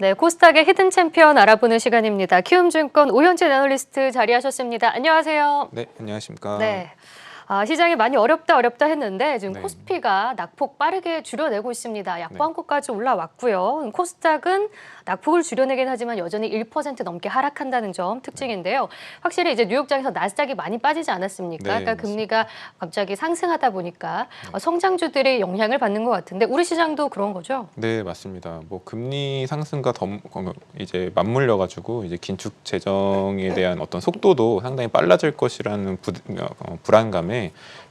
네, 코스닥의 히든 챔피언 알아보는 시간입니다. 키움증권 오현진 애널리스트 자리하셨습니다. 안녕하세요. 네, 안녕하십니까. 네. 시장이 많이 어렵다 했는데 지금 네. 코스피가 낙폭 빠르게 줄여내고 있습니다. 네. 약보합권까지 올라왔고요. 코스닥은 낙폭을 줄여내긴 하지만 여전히 1% 넘게 하락한다는 점 특징인데요. 확실히 이제 뉴욕장에서 나스닥이 많이 빠지지 않았습니까? 네, 그러니까 맞습니다. 금리가 갑자기 상승하다 보니까 성장주들이 영향을 받는 것 같은데 우리 시장도 그런 거죠? 네, 맞습니다. 뭐 금리 상승과 이제 맞물려 가지고 이제 긴축 재정에 대한 어떤 속도도 상당히 빨라질 것이라는 불안감에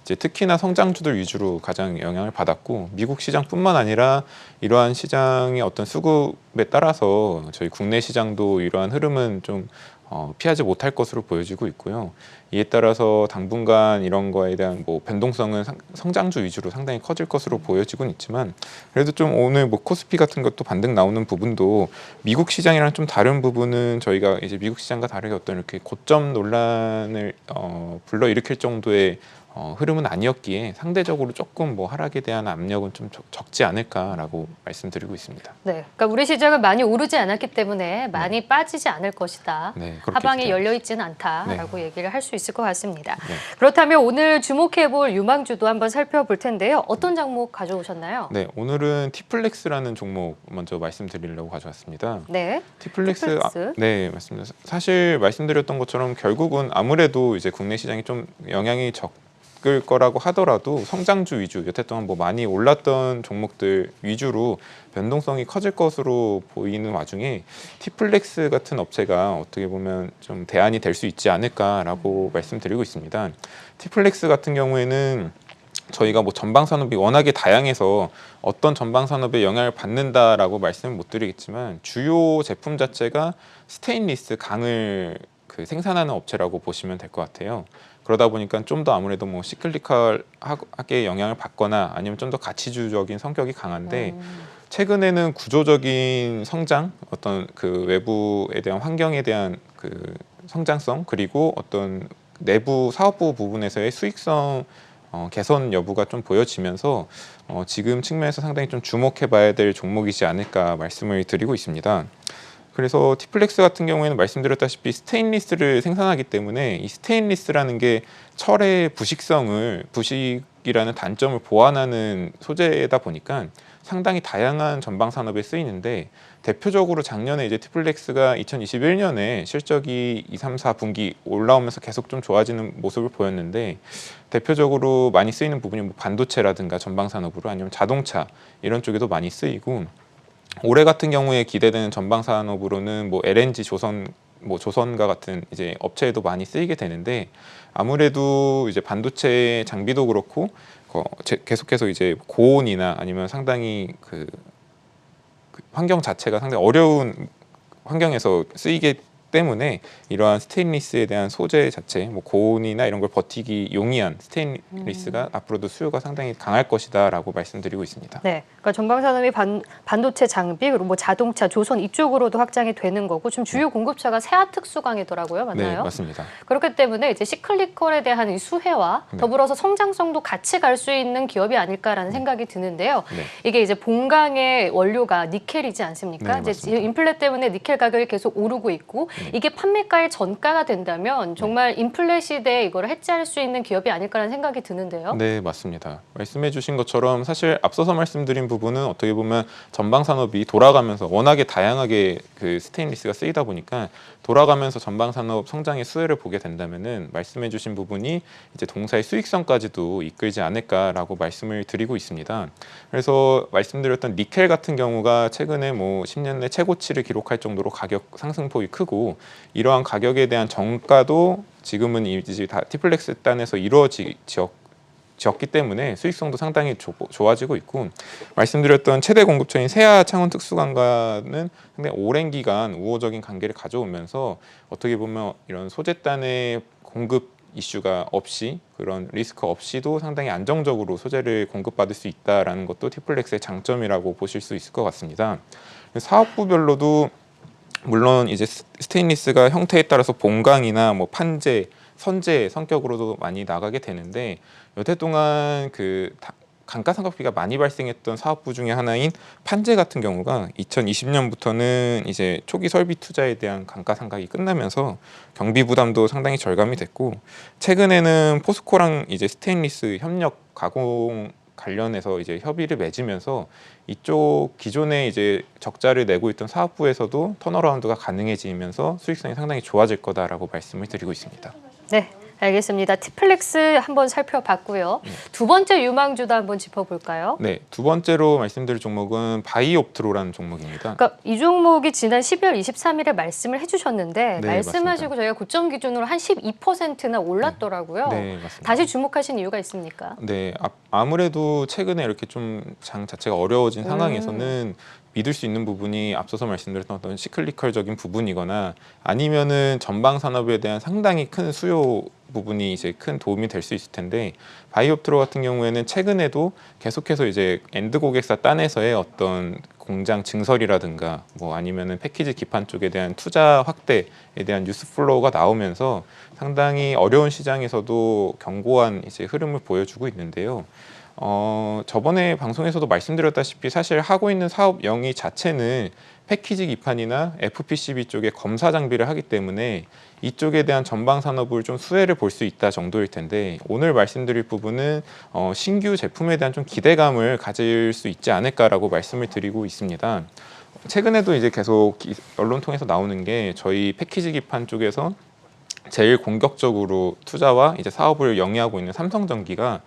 이제 특히나 성장주들 위주로 가장 영향을 받았고, 미국 시장뿐만 아니라 이러한 시장의 어떤 수급에 따라서 저희 국내 시장도 이러한 흐름은 좀 피하지 못할 것으로 보여지고 있고요. 이에 따라서 당분간 이런 거에 대한 뭐 변동성은 성장주 위주로 상당히 커질 것으로 보여지고는 있지만, 그래도 좀 오늘 뭐 코스피 같은 것도 반등 나오는 부분도 미국 시장이랑 좀 다른 부분은, 저희가 이제 미국 시장과 다르게 어떤 이렇게 고점 논란을 불러일으킬 정도의 흐름은 아니었기에 상대적으로 조금 뭐 하락에 대한 압력은 좀 적지 않을까라고 말씀드리고 있습니다. 네, 그러니까 우리 시장은 많이 오르지 않았기 때문에 많이 빠지지 않을 것이다. 네, 그렇게 하방이 기대하고 열려 있지는 않다라고 얘기를 할 수 있을 것 같습니다. 네. 그렇다면 오늘 주목해볼 유망주도 한번 살펴볼 텐데요. 어떤 종목 가져오셨나요? 네, 오늘은 티플렉스라는 종목 먼저 말씀드리려고 가져왔습니다. 네, 티플렉스, 티플렉스. 네, 맞습니다. 사실 말씀드렸던 것처럼 결국은 아무래도 이제 국내 시장이 좀 영향이 적을 거라고 하더라도 성장주 위주, 여태 동안 뭐 많이 올랐던 종목들 위주로 변동성이 커질 것으로 보이는 와중에 티플렉스 같은 업체가 어떻게 보면 좀 대안이 될 수 있지 않을까라고 말씀드리고 있습니다. 티플렉스 같은 경우에는 저희가 뭐 전방 산업이 워낙에 다양해서 어떤 전방 산업에 영향을 받는다라고 말씀을 못 드리겠지만, 주요 제품 자체가 스테인리스 강을 생산하는 업체라고 보시면 될 것 같아요. 그러다 보니까 좀 더 아무래도 뭐 시클리컬하게 영향을 받거나 아니면 좀 더 가치주적인 성격이 강한데, 최근에는 구조적인 성장, 어떤 그 외부에 대한 환경에 대한 그 성장성, 그리고 어떤 내부 사업부 부분에서의 수익성 개선 여부가 좀 보여지면서 지금 측면에서 상당히 좀 주목해봐야 될 종목이지 않을까 말씀을 드리고 있습니다. 그래서 티플렉스 같은 경우에는 말씀드렸다시피 스테인리스를 생산하기 때문에 이 스테인리스라는 게 철의 부식이라는 단점을 보완하는 소재다 보니까 상당히 다양한 전방 산업에 쓰이는데, 대표적으로 작년에 이제 티플렉스가 2021년에 실적이 2, 3, 4분기 올라오면서 계속 좀 좋아지는 모습을 보였는데, 대표적으로 많이 쓰이는 부분이 뭐 반도체라든가 전방 산업으로, 아니면 자동차 이런 쪽에도 많이 쓰이고, 올해 같은 경우에 기대되는 전방 산업으로는 뭐 LNG 조선과 같은 이제 업체에도 많이 쓰이게 되는데, 아무래도 이제 반도체 장비도 그렇고 계속해서 이제 고온이나 아니면 상당히 그 환경 자체가 상당히 어려운 환경에서 쓰이기 때문에 이러한 스테인리스에 대한 소재 자체, 뭐 고온이나 이런 걸 버티기 용이한 스테인리스가 앞으로도 수요가 상당히 강할 것이다라고 말씀드리고 있습니다. 네, 그러니까 전방산업이 반도체 장비 그리고 뭐 자동차, 조선 이쪽으로도 확장이 되는 거고, 지금 주요 공급처가 세아특수광이더라고요, 맞나요? 네, 맞습니다. 그렇기 때문에 이제 시클리컬에 대한 이 수혜와 더불어서 성장성도 같이 갈 수 있는 기업이 아닐까라는 생각이 드는데요. 네. 이게 이제 본강의 원료가 니켈이지 않습니까? 네, 이제 맞습니다. 인플레 때문에 니켈 가격이 계속 오르고 있고, 이게 판매가의 전가가 된다면 정말 인플레 시대에 이걸 해지할 수 있는 기업이 아닐까라는 생각이 드는데요. 네, 맞습니다. 말씀해주신 것처럼 사실 앞서서 말씀드린 부분은 어떻게 보면 전방 산업이 돌아가면서 워낙에 다양하게 그 스테인리스가 쓰이다 보니까 돌아가면서 전방 산업 성장의 수혜를 보게 된다면은 말씀해주신 부분이 이제 동사의 수익성까지도 이끌지 않을까라고 말씀을 드리고 있습니다. 그래서 말씀드렸던 니켈 같은 경우가 최근에 뭐 10년 내 최고치를 기록할 정도로 가격 상승폭이 크고, 이러한 가격에 대한 정가도 지금은 이제 다 티플렉스 단에서 이루어졌기 때문에 수익성도 상당히 좋아지고 있고, 말씀드렸던 최대 공급처인 세아 창원 특수관과는 상당히 오랜 기간 우호적인 관계를 가져오면서 어떻게 보면 이런 소재단의 공급 이슈가 없이, 그런 리스크 없이도 상당히 안정적으로 소재를 공급받을 수 있다는 것도 티플렉스의 장점이라고 보실 수 있을 것 같습니다. 사업부별로도 물론 이제 스테인리스가 형태에 따라서 본강이나 뭐 판재, 선재 성격으로도 많이 나가게 되는데, 여태 동안 감가상각비가 많이 발생했던 사업부 중에 하나인 판재 같은 경우가 2020년부터는 이제 초기 설비 투자에 대한 감가상각이 끝나면서 경비 부담도 상당히 절감이 됐고, 최근에는 포스코랑 이제 스테인리스 협력 가공 관련해서 이제 협의를 맺으면서 이쪽 기존에 이제 적자를 내고 있던 사업부에서도 턴어라운드가 가능해지면서 수익성이 상당히 좋아질 거다라고 말씀을 드리고 있습니다. 네, 알겠습니다. 티플렉스 한번 살펴봤고요. 두 번째 유망주도 한번 짚어볼까요? 네, 두 번째로 말씀드릴 종목은 바이옵트로라는 종목입니다. 그러니까 이 종목이 지난 12월 23일에 말씀을 해주셨는데 네, 말씀하시고 맞습니다. 저희가 고점 기준으로 한 12%나 올랐더라고요. 네, 맞습니다. 다시 주목하신 이유가 있습니까? 네, 아무래도 최근에 이렇게 좀 장 자체가 어려워진 상황에서는 믿을 수 있는 부분이 앞서서 말씀드렸던 어떤 시클리컬적인 부분이거나 아니면은 전방 산업에 대한 상당히 큰 수요 부분이 이제 큰 도움이 될 수 있을 텐데, 바이옵트로 같은 경우에는 최근에도 계속해서 이제 엔드 고객사 딴에서의 어떤 공장 증설이라든가 뭐 아니면은 패키지 기판 쪽에 대한 투자 확대에 대한 뉴스 플로우가 나오면서 상당히 어려운 시장에서도 견고한 이제 흐름을 보여주고 있는데요. 저번에 방송에서도 말씀드렸다시피 사실 하고 있는 사업 영위 자체는 패키지 기판이나 FPCB 쪽에 검사 장비를 하기 때문에 이쪽에 대한 전방 산업을 좀 수혜를 볼 수 있다 정도일 텐데, 오늘 말씀드릴 부분은 신규 제품에 대한 좀 기대감을 가질 수 있지 않을까라고 말씀을 드리고 있습니다. 최근에도 이제 계속 언론 통해서 나오는 게 저희 패키지 기판 쪽에서 제일 공격적으로 투자와 이제 사업을 영위하고 있는 삼성전기가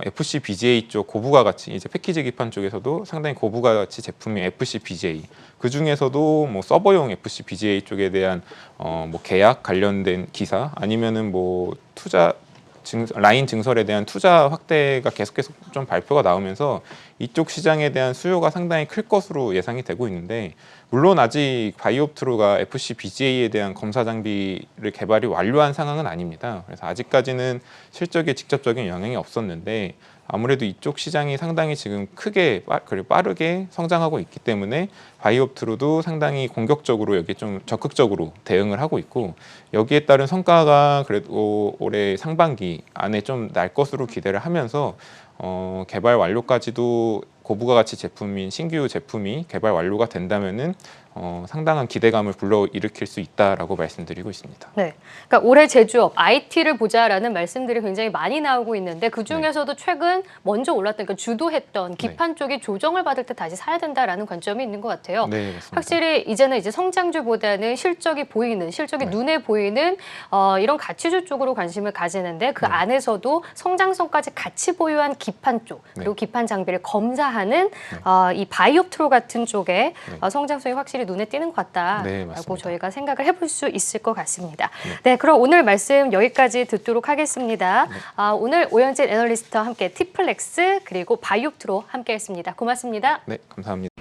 FC BGA 쪽 고부가 가치, 이제 패키지 기판 쪽에서도 상당히 고부가 가치 제품이 FC BGA, 그 중에서도 뭐 서버용 FC BGA 쪽에 대한 뭐 계약 관련된 기사, 아니면은 뭐 투자 라인 증설에 대한 투자 확대가 계속해서 좀 발표가 나오면서 이쪽 시장에 대한 수요가 상당히 클 것으로 예상이 되고 있는데, 물론 아직 바이옵트로가 FC BGA에 대한 검사 장비를 개발이 완료한 상황은 아닙니다. 그래서 아직까지는 실적에 직접적인 영향이 없었는데, 아무래도 이쪽 시장이 상당히 지금 크게 그리고 빠르게 성장하고 있기 때문에 바이옵트로도 상당히 공격적으로 여기에 좀 적극적으로 대응을 하고 있고, 여기에 따른 성과가 그래도 올해 상반기 안에 좀 날 것으로 기대를 하면서 개발 완료까지도 고부가 가치 제품인 신규 제품이 개발 완료가 된다면은 상당한 기대감을 불러일으킬 수 있다라고 말씀드리고 있습니다. 네, 그러니까 올해 제조업 IT를 보자라는 말씀들이 굉장히 많이 나오고 있는데 그 중에서도 최근 먼저 올랐던, 그러니까 주도했던 기판 쪽이 조정을 받을 때 다시 사야 된다라는 관점이 있는 것 같아요. 네, 맞습니다. 확실히 이제는 이제 성장주보다는 실적이 보이는, 실적이 눈에 보이는 이런 가치주 쪽으로 관심을 가지는데 그 안에서도 성장성까지 같이 보유한 기판 쪽, 그리고 기판 장비를 검사하는 이 바이옵트로 같은 쪽에 성장성이 확실히 눈에 띄는 것 같다라고 맞습니다. 저희가 생각을 해볼 수 있을 것 같습니다. 네, 그럼 오늘 말씀 여기까지 듣도록 하겠습니다. 오늘 오연진 애널리스트와 함께 티플렉스 그리고 바이옵트로 함께했습니다. 고맙습니다. 네, 감사합니다.